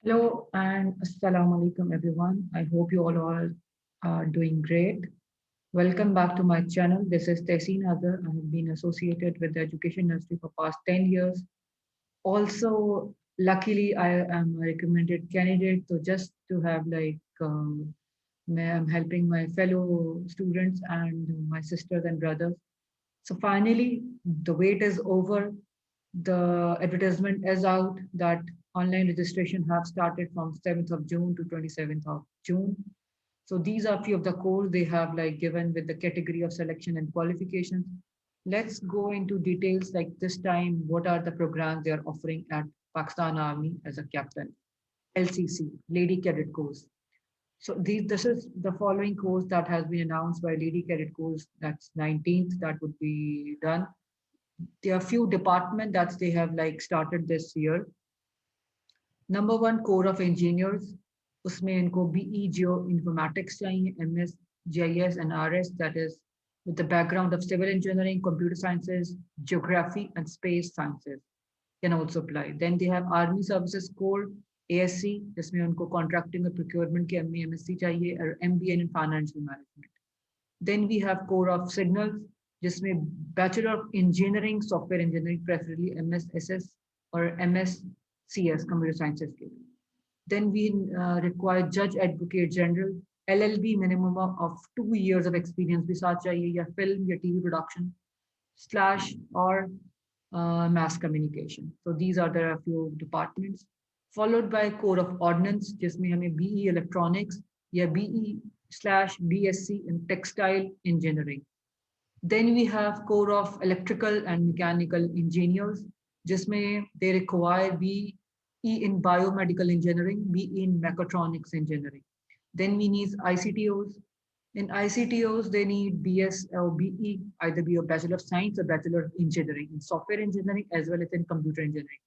Hello and Assalamu alaikum everyone. I hope you all are doing great. Welcome back to my channel. This is Tehseen Azhar. I have been associated with the education industry for past 10 years. Also, luckily, I am a recommended candidate. So just to have I'm helping my fellow students and my sisters and brothers. So finally, the wait is over. The advertisement is out that online registration have started from 7th of June to 27th of June. So these are few of the codes they have given with the category of selection and qualifications. Let's go into details like this time, what are the programs they are offering at Pakistan Army as a captain, LCC, Lady Cadet Course. So this is the following course that has been announced by Lady Cadet Course. That's 19th, that would be done. There are few departments that they have started this year. Number one, core of engineers, उसमें इनको BE Geo Informatics चाहिए, MS GIS and RS, that is with the background of civil engineering, computer sciences, geography and space sciences can also apply. Then they have Army Services Corps ASC, जिसमें उनको contracting और procurement के ME MSc चाहिए और MBA in financial management. Then we have core of signals, जिसमें Bachelor of Engineering, Software Engineering, preferably MSSS or MSCS, Computer Sciences. Then we require Judge Advocate General, LLB minimum of 2 years of experience भी साथ चाहिए, या film या TV production slash or mass communication. So these are the few departments. Followed by core of ordnance, जिसमें हमें BE Electronics या BE slash BSc in textile engineering. Then we have core of electrical and mechanical engineers, जिसमें they require BE in biomedical engineering, BE in mechatronics engineering. Then we need ICTOs. In ICTOs, they need BS or BE, either be a Bachelor of Science or Bachelor of Engineering in software engineering as well as in computer engineering.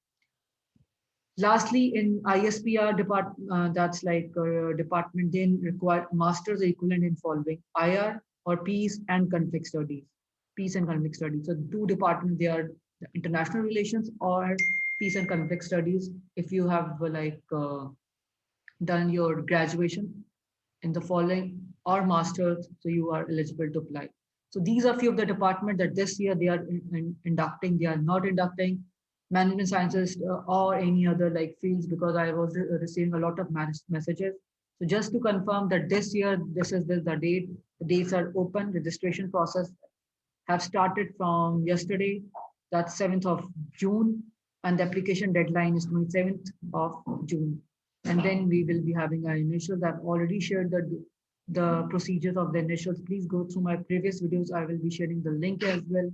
Lastly, in ISPR department, that's department, then require master's equivalent in following IR or peace and conflict studies. Peace and conflict studies. So two departments, they are international relations or peace and conflict studies. If you have done your graduation in the following or masters, so you are eligible to apply. So these are few of the departments that this year they are inducting, they are not inducting management sciences or any other fields, because I was receiving a lot of messages. So just to confirm that this year, this is the date, the dates are open, registration process have started from yesterday, that's 7th of June, and the application deadline is 27th of June. And then we will be having our initials. I've already shared the procedures of the initials. Please go through my previous videos. I will be sharing the link as well.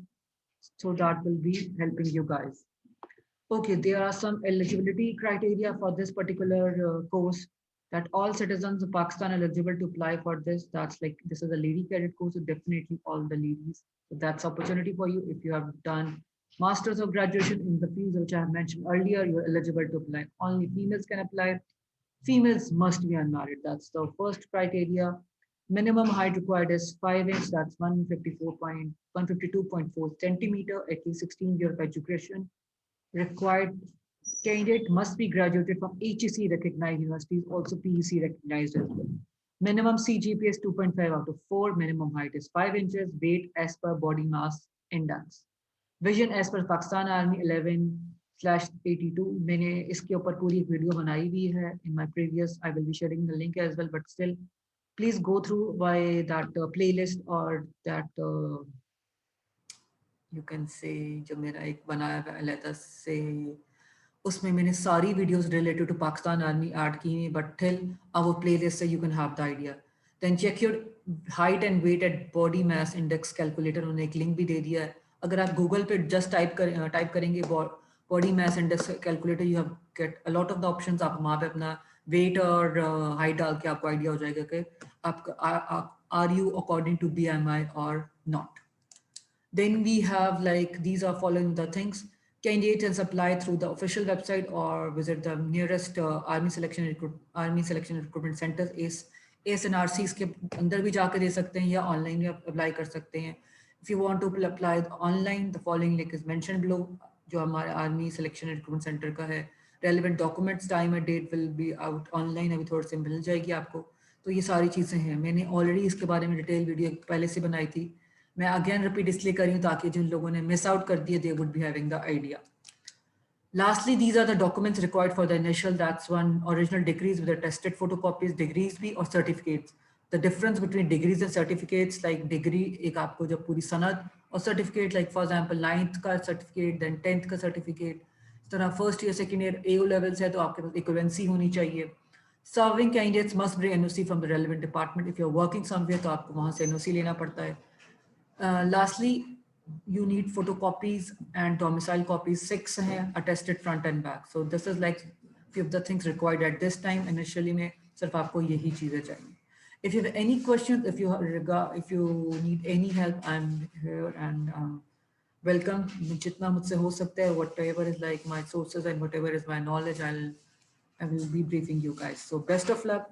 So that will be helping you guys. Okay, there are some eligibility criteria for this particular course, that all citizens of Pakistan are eligible to apply for this. This is a lady cadet course, so definitely all the ladies. So that's opportunity for you. If you have done masters or graduation in the fields which I have mentioned earlier, you're eligible to apply. Only females can apply. Females must be unmarried. That's the first criteria. Minimum height required is 5 inch. That's 152.4 centimeter. At least 16 years of education required. Candidate must be graduated from HEC recognized universities, also PEC recognized as well. Minimum CGPA is 2.5 out of 4. Minimum height is 5 inches. Weight as per body mass index. Vision as per Pakistan Army 11/82. मैंने इसके ऊपर पूरी एक video बनाई हुई है in my previous. I will be sharing the link as well, but still please go through by that playlist or that you can say जो मेरा एक बनाया हुआ अलग से, उसमें मैंने सारी videos related to Pakistan army add की हुई, बट टिल आवर प्लेलिस्ट से you can have the idea. Then check your height and weight at body mass index calculator, उन्होंने एक लिंक भी दे दिया है. अगर आप गूगल पे जस्ट टाइप करेंगे body mass index calculator, you have get a lot of the options. आप वहाँ पे अपना वेट और हाइट डाल के आपको आइडिया हो जाएगा कि आप are you according to BMI और not. Then we have these are following the things. Candidates can apply through the official website or visit the nearest Army Selection Recruitment Centers. ASNRCs के अंदर भी जाकर दे सकते हैं या ऑनलाइन भी apply कर सकते हैं. If you want to apply online, the following link is mentioned below, जो हमारे आर्मी सिलेक्शन रिक्रूटमेंट सेंटर का है. Relevant documents, time and date will be out online, अभी थोड़ी सी मिल जाएगी आपको। तो ये सारी चीज़ें हैं, मैंने ऑलरेडी इसके बारे में डिटेल वीडियो पहले से बनाई थी, मैं अगेन रिपीट इसलिए करी हूँ ताकि जिन लोगों ने मिस आउट कर दिए they would be having the idea. Lastly, these are the documents required for the initial. That's one, original degrees with attested photocopies, degrees भी और certificates. The difference between degrees and certificates, like degree एक आपको जब पूरी सनद, और certificate like for example 9th का certificate, then 10th का certificate. इस तरह first year, second year AO levels है तो आपके पास equivalency होनी चाहिए. Serving candidates must bring NOC from the relevant department. If you're working somewhere तो आपको वहाँ से NOC लेना पड़ता है. Lastly, you need photocopies and domicile copies, 6 हैं, attested front and back. So this is like few of the things required at this time. Initially में सिर्फ आपको यही चीजें चाहिए. If you have any questions, if you need any help, I'm here and welcome. जितना मुझसे हो सकता है, whatever is like my sources and whatever is my knowledge, I will be briefing you guys. So best of luck.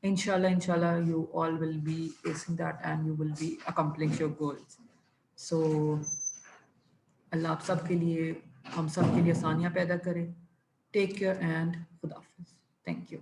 Inshallah, you all will be facing that and you will be accomplishing your goals. So अल्लाह आप सब के लिए, हम सब के लिए आसानियाँ पैदा करे. Take care and खुदा हाफिज़. Thank you.